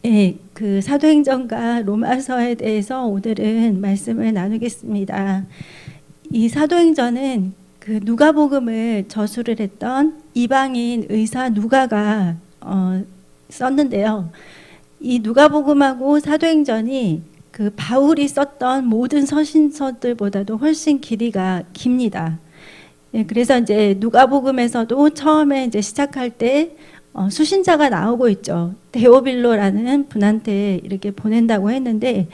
예, 그 사도행전과 로마서에 대해서 오늘은 말씀을 나누겠습니다. 이 사도행전은 그 누가복음을 저술을 했던 이방인 의사 누가가 썼는데요. 이 누가복음하고 사도행전이 그 바울이 썼던 모든 서신서들보다도 훨씬 길이가 깁니다. 예, 그래서 이제 누가복음에서도 처음에 이제 시작할 때 수신자가 나오고 있죠. 데오빌로라는 분한테 이렇게 보낸다고 했는데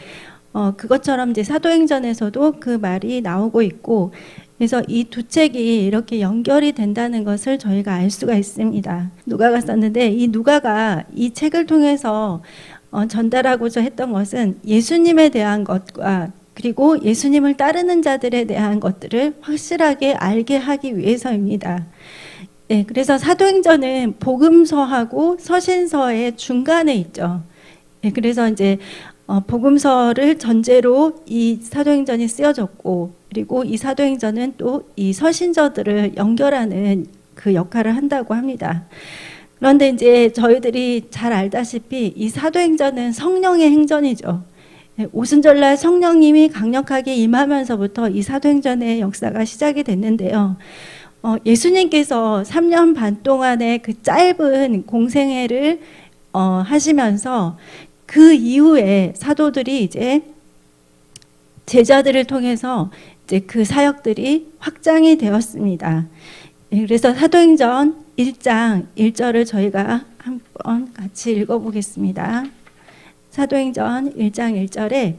그것처럼 이제 사도행전에서도 그 말이 나오고 있고, 그래서 이 두 책이 이렇게 연결이 된다는 것을 저희가 알 수가 있습니다. 누가가 썼는데 이 누가가 이 책을 통해서 전달하고자 했던 것은 예수님에 대한 것과 그리고 예수님을 따르는 자들에 대한 것들을 확실하게 알게 하기 위해서입니다. 네, 그래서 사도행전은 복음서하고 서신서의 중간에 있죠. 네, 그래서 이제 복음서를 전제로 이 사도행전이 쓰여졌고, 그리고 이 사도행전은 또 이 서신서들을 연결하는 그 역할을 한다고 합니다. 그런데 이제 저희들이 잘 알다시피 이 사도행전은 성령의 행전이죠. 오순절날 성령님이 강력하게 임하면서부터 이 사도행전의 역사가 시작이 됐는데요. 예수님께서 3년 반 동안의 그 짧은 공생애를 하시면서 그 이후에 사도들이 이제 제자들을 통해서 이제 그 사역들이 확장이 되었습니다. 그래서 사도행전 1장 1절을 저희가 한번 같이 읽어보겠습니다. 사도행전 1장 1절에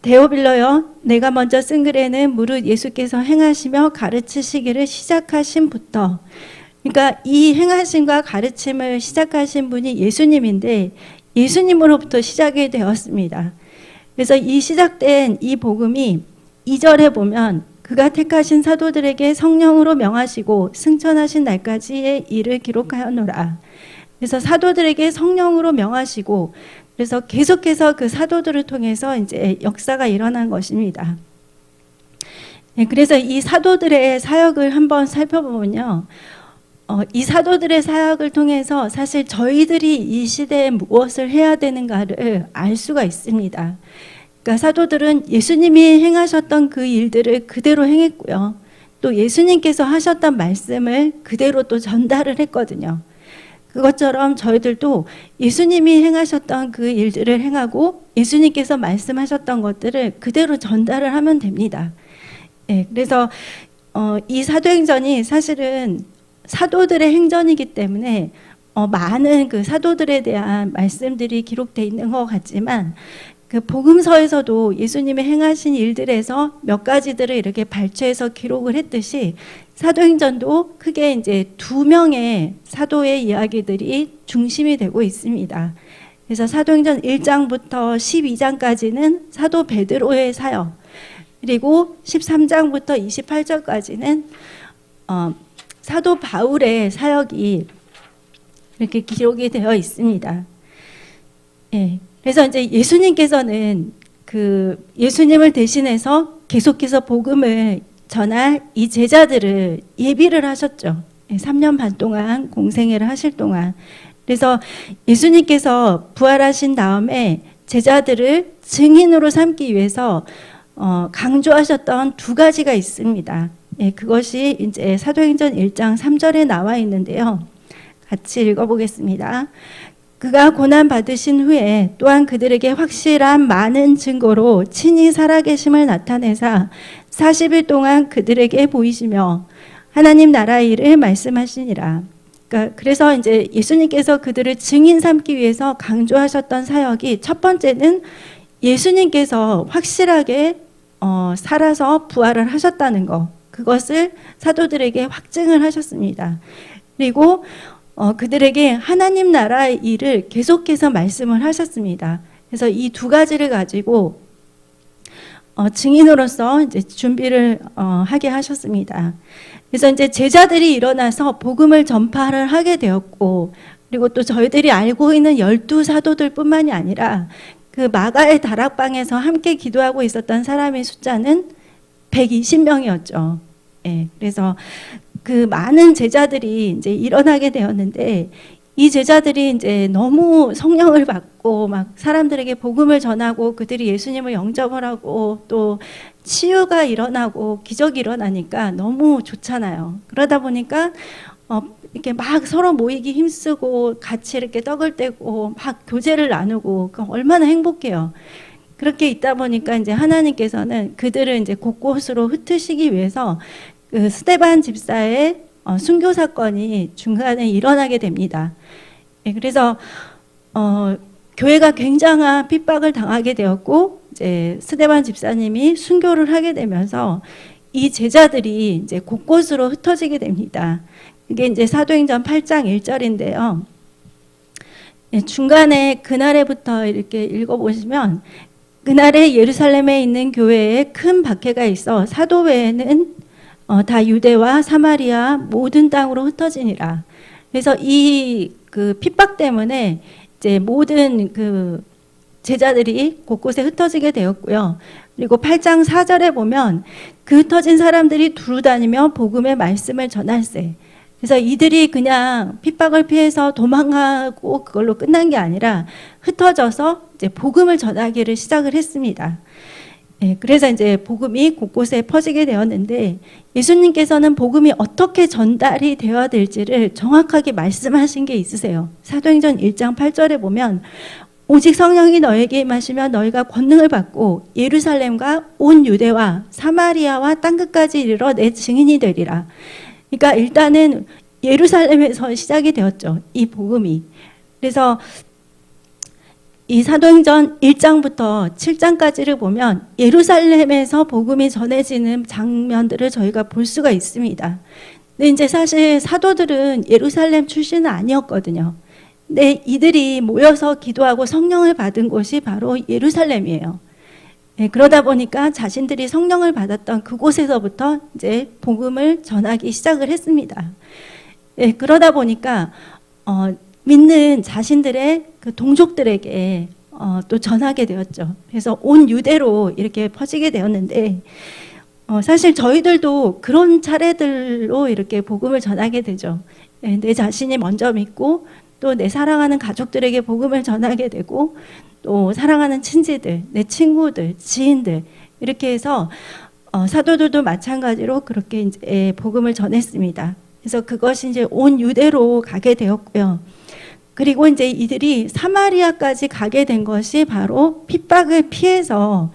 데오빌로여, 내가 먼저 쓴 글에는 무릇 예수께서 행하시며 가르치시기를 시작하신부터, 그러니까 이 행하심과 가르침을 시작하신 분이 예수님인데 예수님으로부터 시작이 되었습니다. 그래서 이 시작된 이 복음이 2절에 보면 그가 택하신 사도들에게 성령으로 명하시고 승천하신 날까지의 일을 기록하였노라. 그래서 사도들에게 성령으로 명하시고, 그래서 계속해서 그 사도들을 통해서 이제 역사가 일어난 것입니다. 네, 그래서 이 사도들의 사역을 한번 살펴보면요. 이 사도들의 사역을 통해서 사실 저희들이 이 시대에 무엇을 해야 되는가를 알 수가 있습니다. 그러니까 사도들은 예수님이 행하셨던 그 일들을 그대로 행했고요. 또 예수님께서 하셨던 말씀을 그대로 또 전달을 했거든요. 그것처럼 저희들도 예수님이 행하셨던 그 일들을 행하고 예수님께서 말씀하셨던 것들을 그대로 전달을 하면 됩니다. 네, 그래서 이 사도행전이 사실은 사도들의 행전이기 때문에 많은 그 사도들에 대한 말씀들이 기록되어 있는 것 같지만 그 복음서에서도 예수님이 행하신 일들에서 몇 가지들을 이렇게 발췌해서 기록을 했듯이 사도행전도 크게 이제 2명의 사도의 이야기들이 중심이 되고 있습니다. 그래서 사도행전 1장부터 12장까지는 사도 베드로의 사역, 그리고 13장부터 28절까지는 사도 바울의 사역이 이렇게 기록이 되어 있습니다. 예. 그래서 이제 예수님께서는 그 예수님을 대신해서 계속해서 복음을 전할 이 제자들을 예비를 하셨죠. 3년 반 동안 공생애를 하실 동안. 그래서 예수님께서 부활하신 다음에 제자들을 증인으로 삼기 위해서 강조하셨던 2가지가 있습니다. 예, 그것이 이제 사도행전 1장 3절에 나와 있는데요. 같이 읽어보겠습니다. 그가 고난 받으신 후에 또한 그들에게 확실한 많은 증거로 친히 살아계심을 나타내사 40일 동안 그들에게 보이시며 하나님 나라의 일을 말씀하시니라. 그러니까 그래서 이제 예수님께서 그들을 증인 삼기 위해서 강조하셨던 사역이 첫 번째는 예수님께서 확실하게 살아서 부활을 하셨다는 것, 그것을 사도들에게 확증을 하셨습니다. 그리고 그들에게 하나님 나라의 일을 계속해서 말씀을 하셨습니다. 그래서 이 2가지를 가지고 증인으로서 이제 준비를 하게 하셨습니다. 그래서 이제 제자들이 일어나서 복음을 전파를 하게 되었고, 그리고 또 저희들이 알고 있는 12사도들 뿐만이 아니라 그 마가의 다락방에서 함께 기도하고 있었던 사람의 숫자는 120명이었죠. 예, 그래서 그 많은 제자들이 이제 일어나게 되었는데 이 제자들이 이제 너무 성령을 받고 막 사람들에게 복음을 전하고 그들이 예수님을 영접을 하고 또 치유가 일어나고 기적이 일어나니까 너무 좋잖아요. 그러다 보니까 이렇게 막 서로 모이기 힘쓰고 같이 이렇게 떡을 떼고 막 교제를 나누고 얼마나 행복해요. 그렇게 있다 보니까 이제 하나님께서는 그들을 이제 곳곳으로 흩으시기 위해서 그 스데반 집사의 순교 사건이 중간에 일어나게 됩니다. 예, 그래서 교회가 굉장한 핍박을 당하게 되었고 이제 스데반 집사님이 순교를 하게 되면서 이 제자들이 이제 곳곳으로 흩어지게 됩니다. 이게 이제 사도행전 8장 1절인데요. 예, 중간에 그날에부터 이렇게 읽어보시면 그날에 예루살렘에 있는 교회에 큰 박해가 있어 사도 외에는 다 유대와 사마리아 모든 땅으로 흩어지니라. 그래서 이 그 핍박 때문에 이제 모든 그 제자들이 곳곳에 흩어지게 되었고요. 그리고 8장 4절에 보면 그 흩어진 사람들이 두루 다니며 복음의 말씀을 전할세. 그래서 이들이 그냥 핍박을 피해서 도망가고 그걸로 끝난 게 아니라 흩어져서 이제 복음을 전하기를 시작을 했습니다. 예, 그래서 이제 복음이 곳곳에 퍼지게 되었는데 예수님께서는 복음이 어떻게 전달이 되어야 될지를 정확하게 말씀하신 게 있으세요. 사도행전 1장 8절에 보면 오직 성령이 너에게 임하시면 너희가 권능을 받고 예루살렘과 온 유대와 사마리아와 땅끝까지 이르러 내 증인이 되리라. 그러니까 일단은 예루살렘에서 시작이 되었죠. 이 복음이. 그래서 이 사도행전 1장부터 7장까지를 보면 예루살렘에서 복음이 전해지는 장면들을 저희가 볼 수가 있습니다. 근데 이제 사실 사도들은 예루살렘 출신은 아니었거든요. 근데 이들이 모여서 기도하고 성령을 받은 곳이 바로 예루살렘이에요. 네, 그러다 보니까 자신들이 성령을 받았던 그곳에서부터 이제 복음을 전하기 시작을 했습니다. 네, 그러다 보니까 믿는 자신들의 그 동족들에게 또 전하게 되었죠. 그래서 온 유대로 이렇게 퍼지게 되었는데 사실 저희들도 그런 차례들로 이렇게 복음을 전하게 되죠. 네, 내 자신이 먼저 믿고 또 내 사랑하는 가족들에게 복음을 전하게 되고 또 사랑하는 친지들, 내 친구들, 지인들 이렇게 해서 사도들도 마찬가지로 그렇게 이제 복음을 전했습니다. 그래서 그것이 이제 온 유대로 가게 되었고요. 그리고 이제 이들이 사마리아까지 가게 된 것이 바로 핍박을 피해서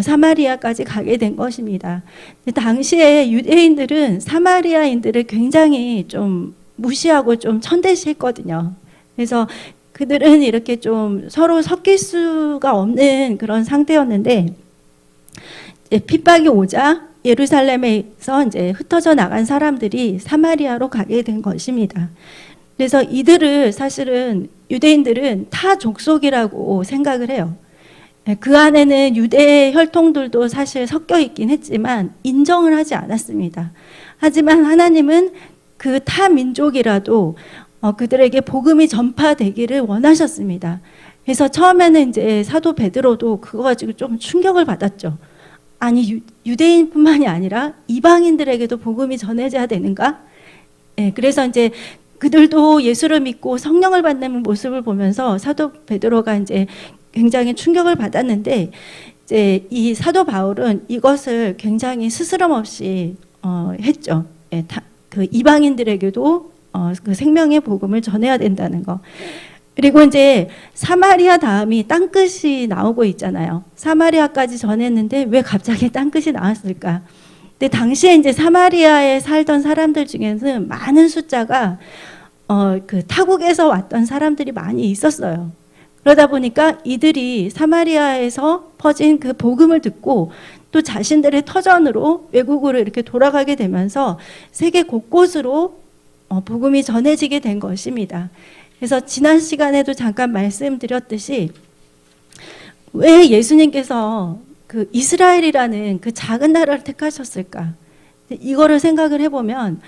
사마리아까지 가게 된 것입니다. 당시에 유대인들은 사마리아인들을 굉장히 좀 무시하고 좀 천대시했거든요. 그래서 그들은 이렇게 좀 서로 섞일 수가 없는 그런 상태였는데 이제 핍박이 오자 예루살렘에서 이제 흩어져 나간 사람들이 사마리아로 가게 된 것입니다. 그래서 이들을 사실은 유대인들은 타 족속이라고 생각을 해요. 그 안에는 유대 혈통들도 사실 섞여 있긴 했지만 인정을 하지 않았습니다. 하지만 하나님은 그 타 민족이라도 그들에게 복음이 전파되기를 원하셨습니다. 그래서 처음에는 이제 사도 베드로도 그거 가지고 좀 충격을 받았죠. 아니 유대인뿐만이 아니라 이방인들에게도 복음이 전해져야 되는가? 네, 그래서 이제 그들도 예수를 믿고 성령을 받는 모습을 보면서 사도 베드로가 이제 굉장히 충격을 받았는데 이제 이 사도 바울은 이것을 굉장히 스스럼 없이 했죠. 예, 그 이방인들에게도 그 생명의 복음을 전해야 된다는 거. 그리고 이제 사마리아 다음이 땅끝이 나오고 있잖아요. 사마리아까지 전했는데 왜 갑자기 땅끝이 나왔을까? 근데 당시에 이제 사마리아에 살던 사람들 중에는 많은 숫자가 그 타국에서 왔던 사람들이 많이 있었어요. 그러다 보니까 이들이 사마리아에서 퍼진 그 복음을 듣고 또 자신들의 터전으로 외국으로 이렇게 돌아가게 되면서 세계 곳곳으로 복음이 전해지게 된 것입니다. 그래서 지난 시간에도 잠깐 말씀드렸듯이 왜 예수님께서 그 이스라엘이라는 그 작은 나라를 택하셨을까? 이거를 생각을 해보면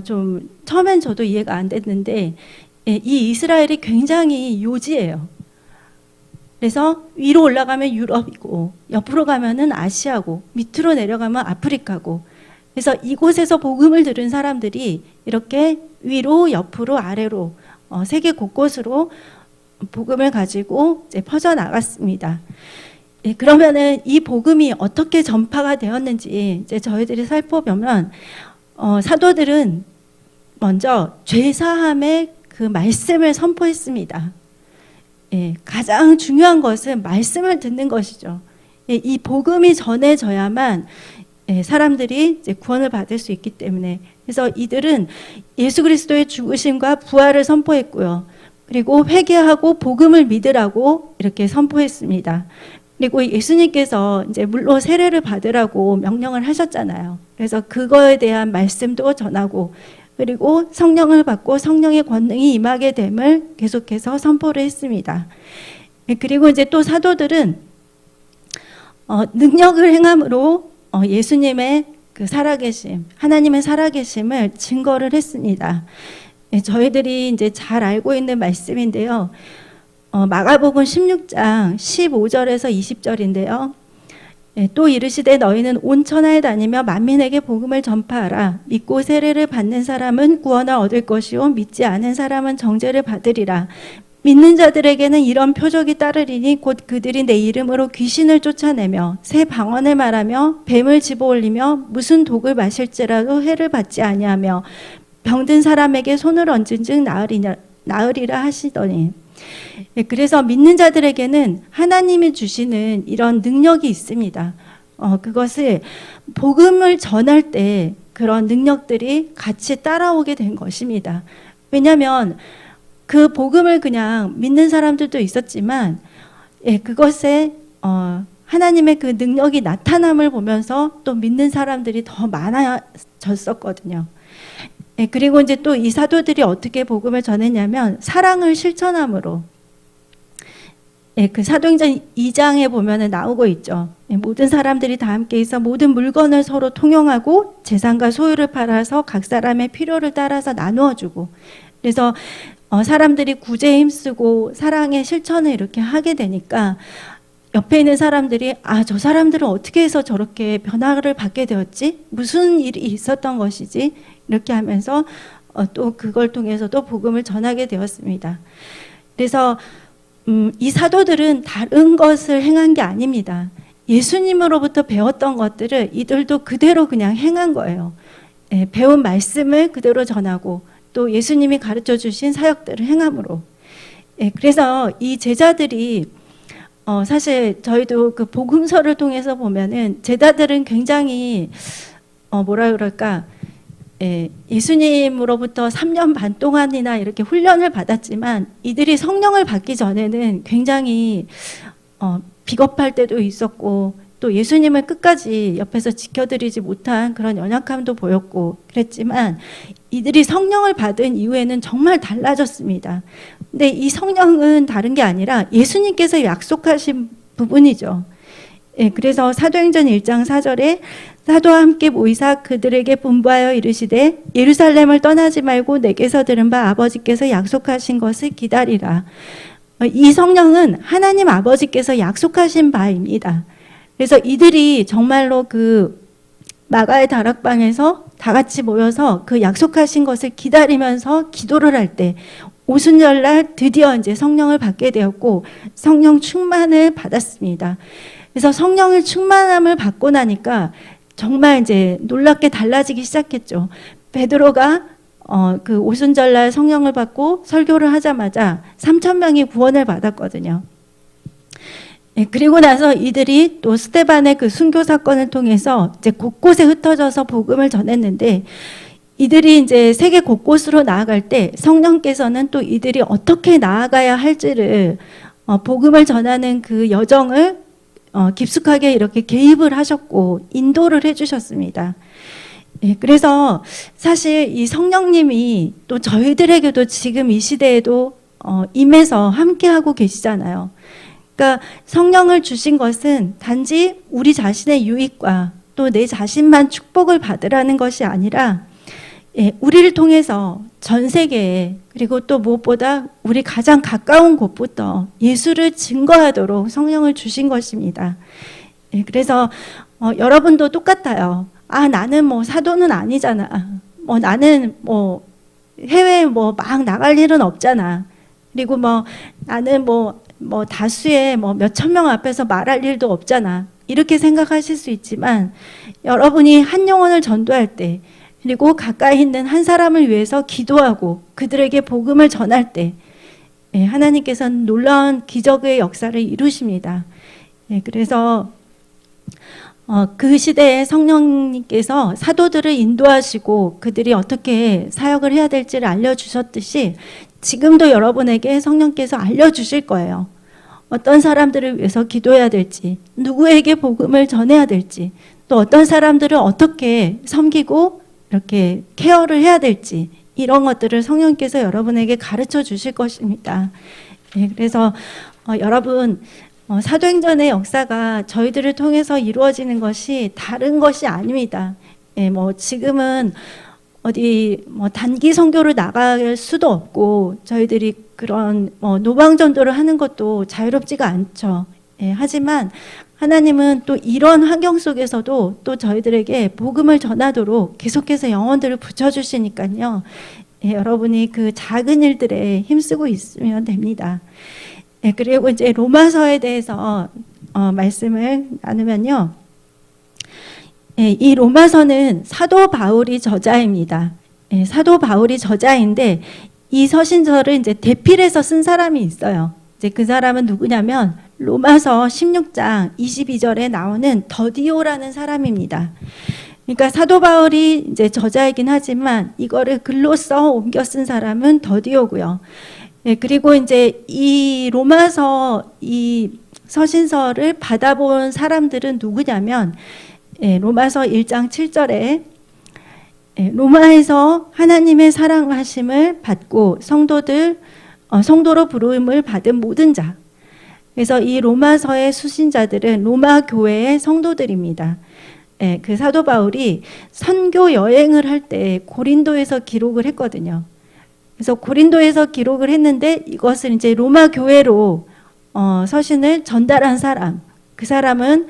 좀 처음엔 저도 이해가 안 됐는데 이 이스라엘이 굉장히 요지예요. 그래서 위로 올라가면 유럽이고 옆으로 가면은 아시아고 밑으로 내려가면 아프리카고 그래서 이곳에서 복음을 들은 사람들이 이렇게 위로 옆으로 아래로 세계 곳곳으로 복음을 가지고 이제 퍼져 나갔습니다. 예, 그러면은 이 복음이 어떻게 전파가 되었는지 이제 저희들이 살펴보면 사도들은 먼저 죄사함의 그 말씀을 선포했습니다. 예, 가장 중요한 것은 말씀을 듣는 것이죠. 예, 이 복음이 전해져야만 사람들이 이제 구원을 받을 수 있기 때문에, 그래서 이들은 예수 그리스도의 죽으심과 부활을 선포했고요. 그리고 회개하고 복음을 믿으라고 이렇게 선포했습니다. 그리고 예수님께서 이제 물로 세례를 받으라고 명령을 하셨잖아요. 그래서 그거에 대한 말씀도 전하고, 그리고 성령을 받고 성령의 권능이 임하게 됨을 계속해서 선포를 했습니다. 그리고 이제 또 사도들은 능력을 행함으로 예수님의 그 살아계심, 하나님의 살아계심을 증거를 했습니다. 저희들이 이제 잘 알고 있는 말씀인데요. 마가복음 16장 15절에서 20절인데요. 또 이르시되 너희는 온 천하에 다니며 만민에게 복음을 전파하라. 믿고 세례를 받는 사람은 구원을 얻을 것이요 믿지 않은 사람은 정죄를 받으리라. 믿는 자들에게는 이런 표적이 따르리니 곧 그들이 내 이름으로 귀신을 쫓아내며 새 방언을 말하며 뱀을 집어올리며 무슨 독을 마실지라도 해를 받지 아니하며 병든 사람에게 손을 얹은즉 나으리라 하시더니. 그래서 믿는 자들에게는 하나님이 주시는 이런 능력이 있습니다. 그것을 복음을 전할 때 그런 능력들이 같이 따라오게 된 것입니다. 왜냐하면 그 복음을 그냥 믿는 사람들도 있었지만 그것에 하나님의 그 능력이 나타남을 보면서 또 믿는 사람들이 더 많아졌었거든요. 그리고 이제 또 이 사도들이 어떻게 복음을 전했냐면 사랑을 실천함으로. 그 사도행전 2장에 보면은 나오고 있죠. 모든 사람들이 다 함께 있어 모든 물건을 서로 통용하고 재산과 소유를 팔아서 각 사람의 필요를 따라서 나누어 주고. 그래서 사람들이 구제에 힘쓰고 사랑의 실천을 이렇게 하게 되니까 옆에 있는 사람들이 저 사람들은 어떻게 해서 저렇게 변화를 받게 되었지? 무슨 일이 있었던 것이지? 이렇게 하면서 또 그걸 통해서 또 복음을 전하게 되었습니다. 그래서 이 사도들은 다른 것을 행한 게 아닙니다. 예수님으로부터 배웠던 것들을 이들도 그대로 그냥 행한 거예요. 배운 말씀을 그대로 전하고 또 예수님이 가르쳐 주신 사역들을 행함으로. 그래서 이 제자들이 사실 저희도 그 복음서를 통해서 보면은 제자들은 굉장히 뭐라 그럴까, 예수님으로부터 3년 반 동안이나 이렇게 훈련을 받았지만 이들이 성령을 받기 전에는 굉장히 비겁할 때도 있었고 또 예수님을 끝까지 옆에서 지켜드리지 못한 그런 연약함도 보였고 그랬지만 이들이 성령을 받은 이후에는 정말 달라졌습니다. 근데 이 성령은 다른 게 아니라 예수님께서 약속하신 부분이죠. 그래서 사도행전 1장 4절에 사도와 함께 모이사 그들에게 분부하여 이르시되 예루살렘을 떠나지 말고 내게서 들은 바 아버지께서 약속하신 것을 기다리라. 이 성령은 하나님 아버지께서 약속하신 바입니다. 그래서 이들이 정말로 그 마가의 다락방에서 다 같이 모여서 그 약속하신 것을 기다리면서 기도를 할 때 오순절날 드디어 이제 성령을 받게 되었고 성령 충만을 받았습니다. 그래서 성령을 충만함을 받고 나니까 정말 이제 놀랍게 달라지기 시작했죠. 베드로가 그 오순절날 성령을 받고 설교를 하자마자 3,000명이 구원을 받았거든요. 그리고 나서 이들이 또 스데반의 그 순교 사건을 통해서 이제 곳곳에 흩어져서 복음을 전했는데 이들이 이제 세계 곳곳으로 나아갈 때 성령께서는 또 이들이 어떻게 나아가야 할지를 복음을 전하는 그 여정을 깊숙하게 이렇게 개입을 하셨고 인도를 해주셨습니다. 그래서 사실 이 성령님이 또 저희들에게도 지금 이 시대에도 임해서 함께하고 계시잖아요. 그러니까 성령을 주신 것은 단지 우리 자신의 유익과 또 내 자신만 축복을 받으라는 것이 아니라 우리를 통해서 전 세계에 그리고 또 무엇보다 우리 가장 가까운 곳부터 예수를 증거하도록 성령을 주신 것입니다. 그래서 여러분도 똑같아요. 나는 뭐 사도는 아니잖아. 나는 뭐 해외에 뭐 막 나갈 일은 없잖아. 그리고 뭐 나는 뭐 다수의 뭐 몇천 명 앞에서 말할 일도 없잖아. 이렇게 생각하실 수 있지만 여러분이 한 영혼을 전도할 때, 그리고 가까이 있는 한 사람을 위해서 기도하고 그들에게 복음을 전할 때, 하나님께서는 놀라운 기적의 역사를 이루십니다. 그래서 그 시대에 성령님께서 사도들을 인도하시고 그들이 어떻게 사역을 해야 될지를 알려주셨듯이 지금도 여러분에게 성령께서 알려주실 거예요. 어떤 사람들을 위해서 기도해야 될지, 누구에게 복음을 전해야 될지, 또 어떤 사람들을 어떻게 섬기고 이렇게 케어를 해야 될지, 이런 것들을 성령께서 여러분에게 가르쳐 주실 것입니다. 그래서 여러분, 사도행전의 역사가 저희들을 통해서 이루어지는 것이 다른 것이 아닙니다. 뭐 지금은 어디 뭐 단기 선교를 나갈 수도 없고 저희들이 그런 노방전도를 하는 것도 자유롭지가 않죠. 하지만 하나님은 또 이런 환경 속에서도 또 저희들에게 복음을 전하도록 계속해서 영혼들을 붙여주시니까요. 여러분이 그 작은 일들에 힘쓰고 있으면 됩니다. 그리고 이제 로마서에 대해서 말씀을 나누면요. 이 로마서는 사도 바울이 저자입니다. 사도 바울이 저자인데 이 서신서를 이제 대필해서 쓴 사람이 있어요. 이제 그 사람은 누구냐면 로마서 16장 22절에 나오는 더디오라는 사람입니다. 그러니까 사도 바울이 이제 저자이긴 하지만 이거를 글로써 옮겨 쓴 사람은 더디오고요. 그리고 이제 이 로마서 이 서신서를 받아본 사람들은 누구냐면 로마서 1장 7절에 로마에서 하나님의 사랑하심을 받고 성도로 부름을 받은 모든 자. 그래서 이 로마서의 수신자들은 로마 교회의 성도들입니다. 그 사도 바울이 선교 여행을 할 때 고린도에서 기록을 했거든요. 그래서 고린도에서 기록을 했는데 이것을 이제 로마 교회로 서신을 전달한 사람, 그 사람은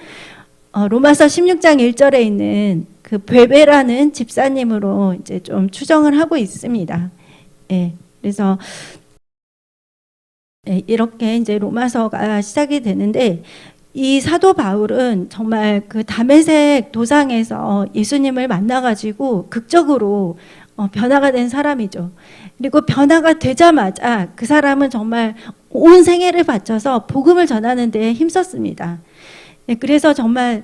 로마서 16장 1절에 있는 그 베베라는 집사님으로 이제 좀 추정을 하고 있습니다. 그래서 이렇게 이제 로마서가 시작이 되는데 이 사도 바울은 정말 그 다메섹 도상에서 예수님을 만나가지고 극적으로 변화가 된 사람이죠. 그리고 변화가 되자마자 그 사람은 정말 온 생애를 바쳐서 복음을 전하는 데 힘썼습니다. 그래서 정말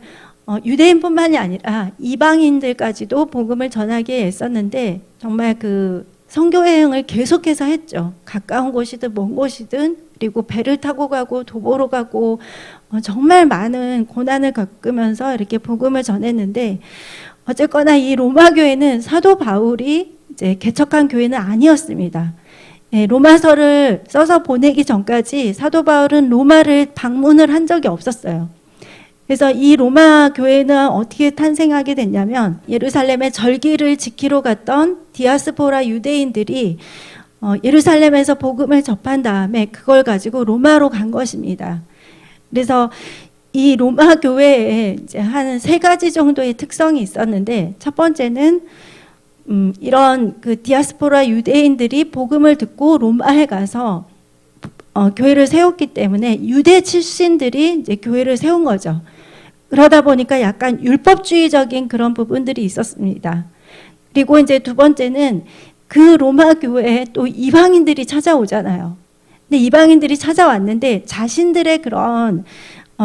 유대인뿐만이 아니라 이방인들까지도 복음을 전하기에 애썼는데 정말 그 선교 여행을 계속해서 했죠. 가까운 곳이든 먼 곳이든, 그리고 배를 타고 가고 도보로 가고 정말 많은 고난을 겪으면서 이렇게 복음을 전했는데 어쨌거나 이 로마 교회는 사도 바울이 이제 개척한 교회는 아니었습니다. 로마서를 써서 보내기 전까지 사도 바울은 로마를 방문을 한 적이 없었어요. 그래서 이 로마 교회는 어떻게 탄생하게 됐냐면 예루살렘의 절기를 지키러 갔던 디아스포라 유대인들이 예루살렘에서 복음을 접한 다음에 그걸 가지고 로마로 간 것입니다. 그래서 이 로마 교회에 이제 한 3가지 정도의 특성이 있었는데 첫 번째는 이런 그 디아스포라 유대인들이 복음을 듣고 로마에 가서 교회를 세웠기 때문에 유대 출신들이 이제 교회를 세운 거죠. 그러다 보니까 약간 율법주의적인 그런 부분들이 있었습니다. 그리고 이제 두 번째는 그 로마 교회에 또 이방인들이 찾아오잖아요. 근데 이방인들이 찾아왔는데 자신들의 그런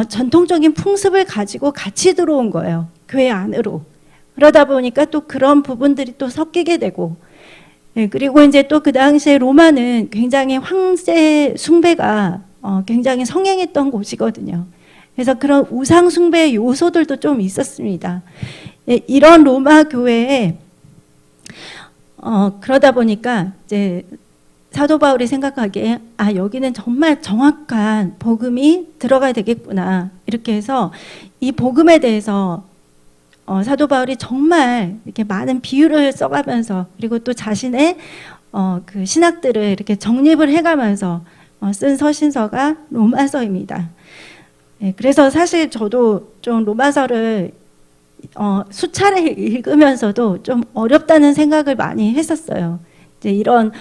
전통적인 풍습을 가지고 같이 들어온 거예요. 교회 안으로. 그러다 보니까 또 그런 부분들이 또 섞이게 되고, 그리고 이제 또 그 당시에 로마는 굉장히 황제 숭배가 굉장히 성행했던 곳이거든요. 그래서 그런 우상 숭배의 요소들도 좀 있었습니다. 이런 로마 교회에 그러다 보니까 이제 사도 바울이 생각하기에 여기는 정말 정확한 복음이 들어가야 되겠구나, 이렇게 해서 이 복음에 대해서 사도 바울이 정말 이렇게 많은 비유를 써가면서 그리고 또 자신의 그 신학들을 이렇게 정립을 해가면서 쓴 서신서가 로마서입니다. 그래서 사실 저도 좀 로마서를 수차례 읽으면서도 좀 어렵다는 생각을 많이 했었어요. 이제 이런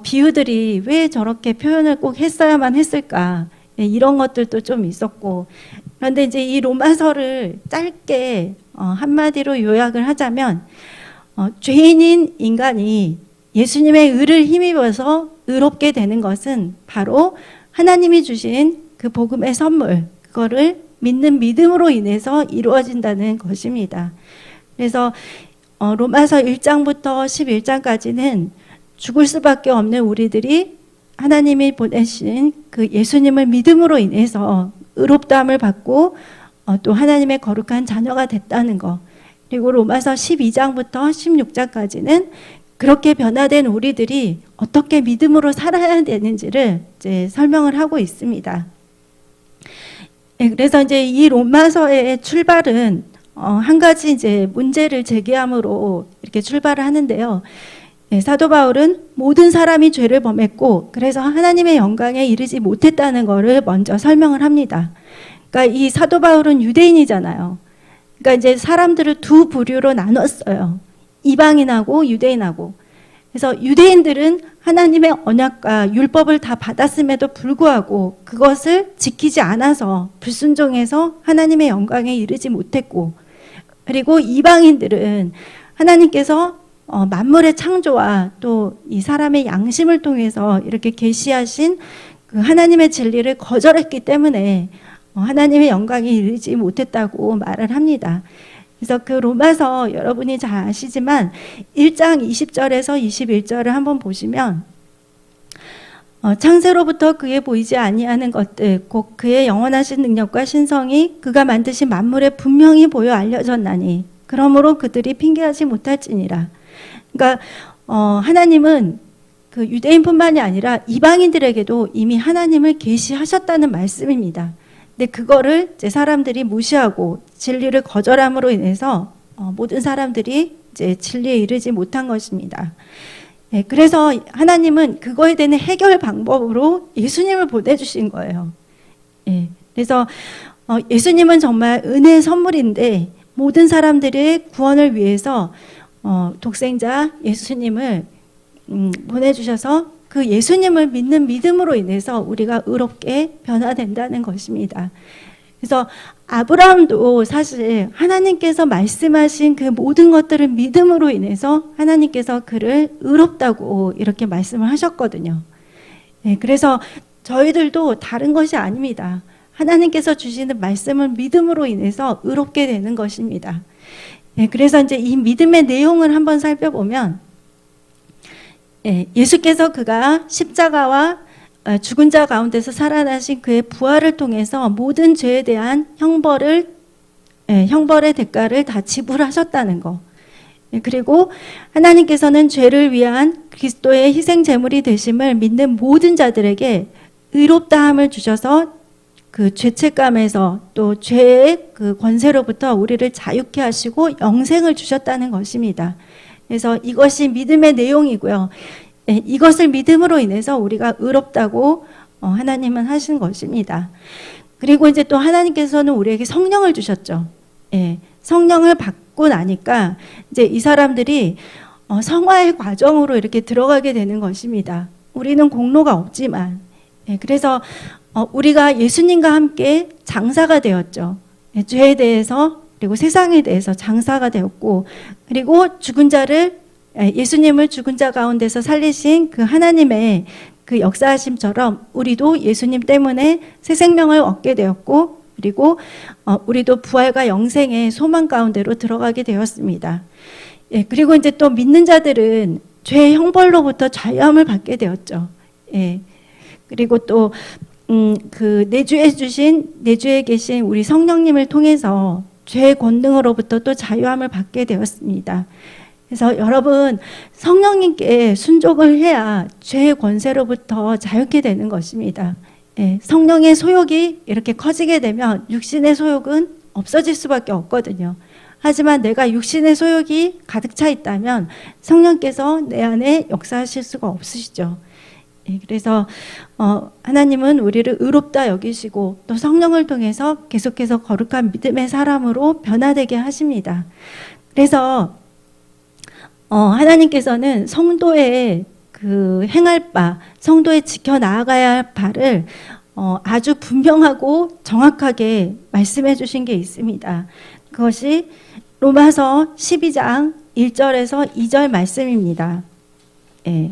비유들이 왜 저렇게 표현을 꼭 했어야만 했을까? 예, 이런 것들도 좀 있었고, 그런데 이제 이 로마서를 짧게 한마디로 요약을 하자면, 죄인인 인간이 예수님의 의를 힘입어서 의롭게 되는 것은 바로 하나님이 주신 그 복음의 선물, 그거를 믿는 믿음으로 인해서 이루어진다는 것입니다. 그래서 로마서 1장부터 11장까지는 죽을 수밖에 없는 우리들이 하나님이 보내신 그 예수님을 믿음으로 인해서 의롭다함을 받고 또 하나님의 거룩한 자녀가 됐다는 것. 그리고 로마서 12장부터 16장까지는 그렇게 변화된 우리들이 어떻게 믿음으로 살아야 되는지를 이제 설명을 하고 있습니다. 그래서 이제 이 로마서의 출발은 한 가지 이제 문제를 제기함으로 이렇게 출발을 하는데요. 사도 바울은 모든 사람이 죄를 범했고 그래서 하나님의 영광에 이르지 못했다는 것을 먼저 설명을 합니다. 그러니까 이 사도 바울은 유대인이잖아요. 그러니까 이제 사람들을 두 부류로 나눴어요. 이방인하고 유대인하고. 그래서 유대인들은 하나님의 언약과 율법을 다 받았음에도 불구하고 그것을 지키지 않아서 불순종해서 하나님의 영광에 이르지 못했고, 그리고 이방인들은 하나님께서 만물의 창조와 또 이 사람의 양심을 통해서 이렇게 계시하신 그 하나님의 진리를 거절했기 때문에 하나님의 영광에 이르지 못했다고 말을 합니다. 그래서 그 로마서 여러분이 잘 아시지만 1장 20절에서 21절을 한번 보시면 창세로부터 그에 보이지 아니하는 것들 곧 그의 영원하신 능력과 신성이 그가 만드신 만물에 분명히 보여 알려졌나니 그러므로 그들이 핑계하지 못할지니라. 그러니까 하나님은 그 유대인뿐만이 아니라 이방인들에게도 이미 하나님을 계시하셨다는 말씀입니다. 근데 그거를 이제 사람들이 무시하고 진리를 거절함으로 인해서 모든 사람들이 이제 진리에 이르지 못한 것입니다. 예, 그래서 하나님은 그거에 대한 해결 방법으로 예수님을 보내주신 거예요. 예, 그래서 예수님은 정말 은혜의 선물인데 모든 사람들의 구원을 위해서 독생자 예수님을 보내주셔서 그 예수님을 믿는 믿음으로 인해서 우리가 의롭게 변화된다는 것입니다. 그래서 아브라함도 사실 하나님께서 말씀하신 그 모든 것들을 믿음으로 인해서 하나님께서 그를 의롭다고 이렇게 말씀을 하셨거든요. 네, 그래서 저희들도 다른 것이 아닙니다. 하나님께서 주시는 말씀을 믿음으로 인해서 의롭게 되는 것입니다. 네, 그래서 이제 이 믿음의 내용을 한번 살펴보면 예수께서 그가 십자가와 죽은 자 가운데서 살아나신 그의 부활을 통해서 모든 죄에 대한 형벌의 대가를 다 지불하셨다는 거. 그리고 하나님께서는 죄를 위한 그리스도의 희생 제물이 되심을 믿는 모든 자들에게 의롭다함을 주셔서 그 죄책감에서 또 죄의 그 권세로부터 우리를 자유케 하시고 영생을 주셨다는 것입니다. 그래서 이것이 믿음의 내용이고요. 이것을 믿음으로 인해서 우리가 의롭다고 하나님은 하신 것입니다. 그리고 이제 또 하나님께서는 우리에게 성령을 주셨죠. 성령을 받고 나니까 이제 이 사람들이 성화의 과정으로 이렇게 들어가게 되는 것입니다. 우리는 공로가 없지만, 그래서 우리가 예수님과 함께 장사가 되었죠. 죄에 대해서 그리고 세상에 대해서 장사가 되었고, 그리고 죽은 자를 예수님을 죽은 자 가운데서 살리신 그 하나님의 그 역사하심처럼 우리도 예수님 때문에 새 생명을 얻게 되었고, 그리고 우리도 부활과 영생의 소망 가운데로 들어가게 되었습니다. 그리고 이제 또 믿는 자들은 죄의 형벌로부터 자유함을 받게 되었죠. 그리고 또 그 내주에 계신 우리 성령님을 통해서 죄의 권능으로부터 또 자유함을 받게 되었습니다. 그래서 여러분, 성령님께 순종을 해야 죄의 권세로부터 자유케 되는 것입니다. 성령의 소욕이 이렇게 커지게 되면 육신의 소욕은 없어질 수밖에 없거든요. 하지만 내가 육신의 소욕이 가득 차 있다면 성령께서 내 안에 역사하실 수가 없으시죠. 그래서 하나님은 우리를 의롭다 여기시고 또 성령을 통해서 계속해서 거룩한 믿음의 사람으로 변화되게 하십니다. 그래서 하나님께서는 성도의 그 행할 바, 성도의 지켜 나아가야 할 바를 아주 분명하고 정확하게 말씀해 주신 게 있습니다. 그것이 로마서 12장 1절에서 2절 말씀입니다. 예.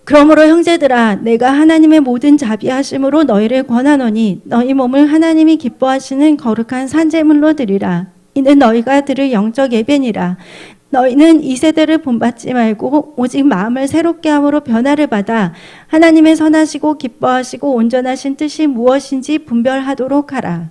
그러므로 형제들아 내가 하나님의 모든 자비하심으로 너희를 권하노니 너희 몸을 하나님이 기뻐하시는 거룩한 산제물로 드리라. 이는 너희가 드릴 영적 예배니라. 너희는 이 세대를 본받지 말고 오직 마음을 새롭게 함으로 변화를 받아 하나님의 선하시고 기뻐하시고 온전하신 뜻이 무엇인지 분별하도록 하라.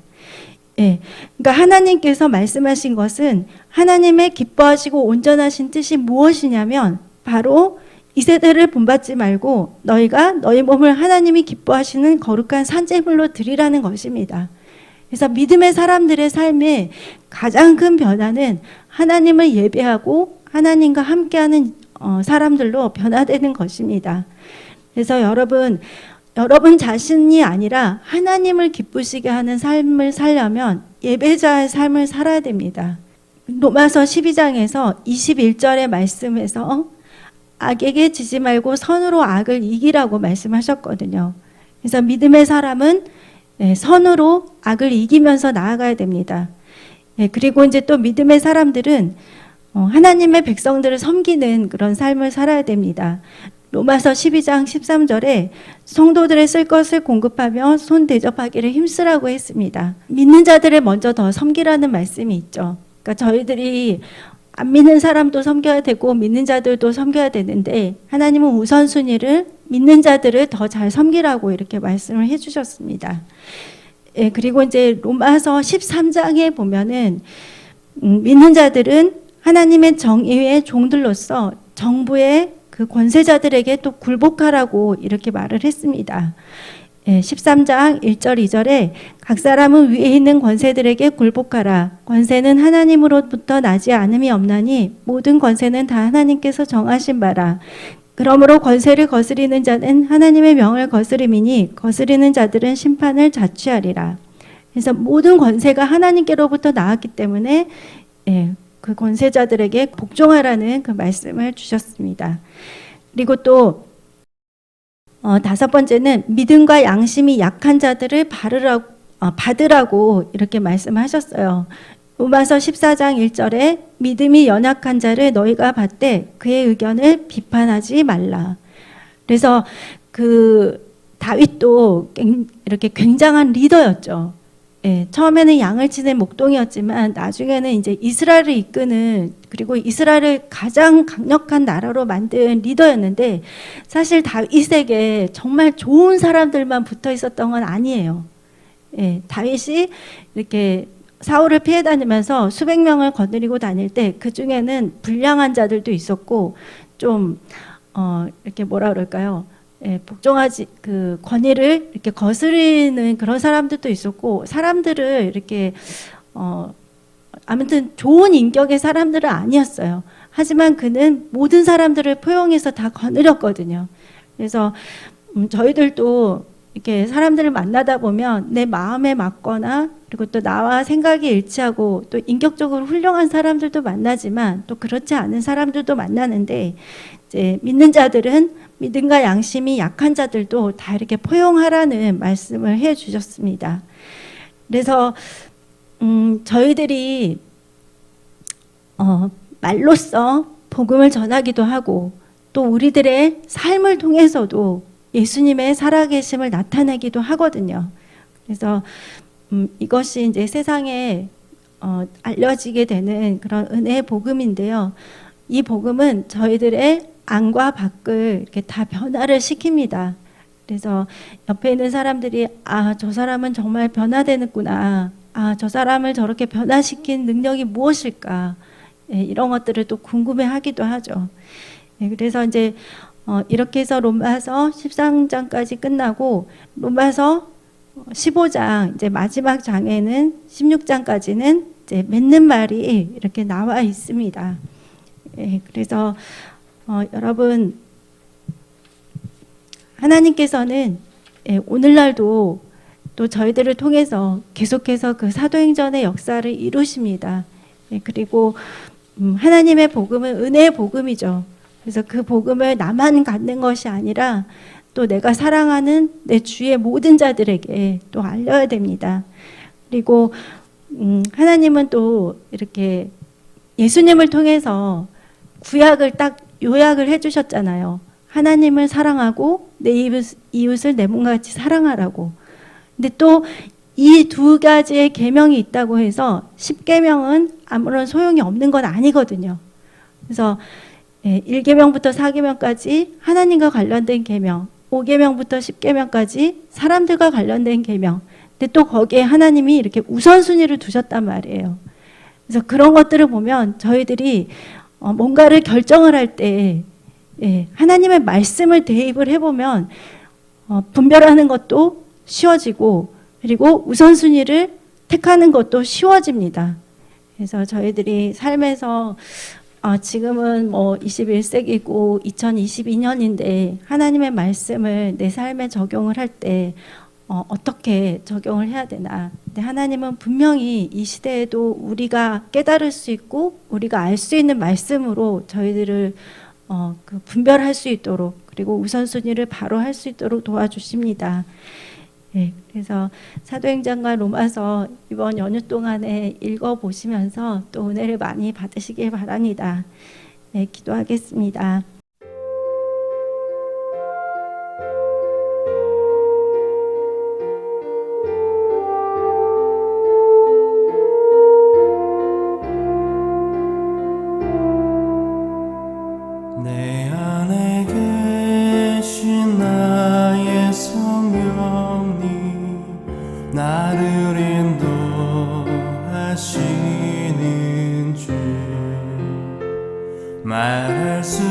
예, 그러니까 하나님께서 말씀하신 것은 하나님의 기뻐하시고 온전하신 뜻이 무엇이냐면 바로 이 세대를 본받지 말고 너희가 너희 몸을 하나님이 기뻐하시는 거룩한 산제물로 드리라는 것입니다. 그래서 믿음의 사람들의 삶의 가장 큰 변화는 하나님을 예배하고 하나님과 함께하는 사람들로 변화되는 것입니다. 그래서 여러분 자신이 아니라 하나님을 기쁘시게 하는 삶을 살려면 예배자의 삶을 살아야 됩니다. 로마서 12장에서 21절의 말씀에서 악에게 지지 말고 선으로 악을 이기라고 말씀하셨거든요. 그래서 믿음의 사람은 선으로 악을 이기면서 나아가야 됩니다. 그리고 이제 또 믿음의 사람들은 하나님의 백성들을 섬기는 그런 삶을 살아야 됩니다. 로마서 12장 13절에 성도들의 쓸 것을 공급하며 손 대접하기를 힘쓰라고 했습니다. 믿는 자들을 먼저 더 섬기라는 말씀이 있죠. 그러니까 저희들이 안 믿는 사람도 섬겨야 되고 믿는 자들도 섬겨야 되는데 하나님은 우선순위를 믿는 자들을 더 잘 섬기라고 이렇게 말씀을 해주셨습니다. 예, 그리고 이제 로마서 13장에 보면은 믿는 자들은 하나님의 정의의 종들로서 정부의 그 권세자들에게 또 굴복하라고 이렇게 말을 했습니다. 13장 1절 2절에 각 사람은 위에 있는 권세들에게 굴복하라. 권세는 하나님으로부터 나지 않음이 없나니 모든 권세는 다 하나님께서 정하신 바라. 그러므로 권세를 거스리는 자는 하나님의 명을 거스림이니 거스리는 자들은 심판을 자취하리라. 그래서 모든 권세가 하나님께로부터 나왔기 때문에 그 권세자들에게 복종하라는 그 말씀을 주셨습니다. 그리고 또 다섯 번째는 믿음과 양심이 약한 자들을 받으라고 이렇게 말씀하셨어요. 로마서 14장 1절에 믿음이 연약한 자를 너희가 받되 그의 의견을 비판하지 말라. 그래서 그 다윗도 이렇게 굉장한 리더였죠. 처음에는 양을 치는 목동이었지만 나중에는 이제 이스라엘을 이끄는 그리고 이스라엘을 가장 강력한 나라로 만든 리더였는데 사실 다윗에게 정말 좋은 사람들만 붙어 있었던 건 아니에요. 다윗이 이렇게 사울을 피해 다니면서 수백 명을 거느리고 다닐 때 그 중에는 불량한 자들도 있었고 좀 이렇게 뭐라 그럴까요? 복종하지 그 권위를 이렇게 거스르는 그런 사람들도 있었고 사람들을 이렇게 아무튼 좋은 인격의 사람들은 아니었어요. 하지만 그는 모든 사람들을 포용해서 다 거느렸거든요. 그래서 저희들도 이렇게 사람들을 만나다 보면 내 마음에 맞거나 그리고 또 나와 생각이 일치하고 또 인격적으로 훌륭한 사람들도 만나지만 또 그렇지 않은 사람들도 만나는데 이제 믿는 자들은 믿음과 양심이 약한 자들도 다 이렇게 포용하라는 말씀을 해 주셨습니다. 그래서 저희들이 말로써 복음을 전하기도 하고 또 우리들의 삶을 통해서도 예수님의 살아계심을 나타내기도 하거든요. 그래서 이것이 이제 세상에 알려지게 되는 그런 은혜의 복음인데요. 이 복음은 저희들의 안과 밖을 이렇게 다 변화를 시킵니다. 그래서 옆에 있는 사람들이 저 사람은 정말 변화되는구나. 저 사람을 저렇게 변화시킨 능력이 무엇일까? 이런 것들을 또 궁금해하기도 하죠. 그래서 이제 이렇게 해서 로마서 13장까지 끝나고 로마서 15장 이제 마지막 장에는 16장까지는 이제 맺는 말이 이렇게 나와 있습니다. 그래서 여러분 하나님께서는 오늘날도 또 저희들을 통해서 계속해서 그 사도행전의 역사를 이루십니다. 그리고 하나님의 복음은 은혜의 복음이죠. 그래서 그 복음을 나만 갖는 것이 아니라 또 내가 사랑하는 내 주위의 모든 자들에게 또 알려야 됩니다. 그리고 하나님은 또 이렇게 예수님을 통해서 구약을 딱 요약을 해주셨잖아요. 하나님을 사랑하고 내 이웃을 내 몸과 같이 사랑하라고. 근데 또 이 두 가지의 계명이 있다고 해서 10계명은 아무런 소용이 없는 건 아니거든요. 그래서 1계명부터 4계명까지 하나님과 관련된 계명, 5계명부터 10계명까지 사람들과 관련된 계명. 근데 또 거기에 하나님이 이렇게 우선순위를 두셨단 말이에요. 그래서 그런 것들을 보면 저희들이 뭔가를 결정을 할 때 하나님의 말씀을 대입을 해보면 분별하는 것도 쉬워지고 그리고 우선순위를 택하는 것도 쉬워집니다. 그래서 저희들이 삶에서 지금은 뭐 21세기고 2022년인데 하나님의 말씀을 내 삶에 적용을 할 때 어떻게 적용을 해야 되나. 근데 하나님은 분명히 이 시대에도 우리가 깨달을 수 있고 우리가 알 수 있는 말씀으로 저희들을 그 분별할 수 있도록 그리고 우선순위를 바로 할 수 있도록 도와주십니다. 네, 그래서 사도행전과 로마서 이번 연휴 동안에 읽어보시면서 또 은혜를 많이 받으시길 바랍니다. 네, 기도하겠습니다. 내 안에 계신 나의 성령님 나를 인도하시는 주 말할 수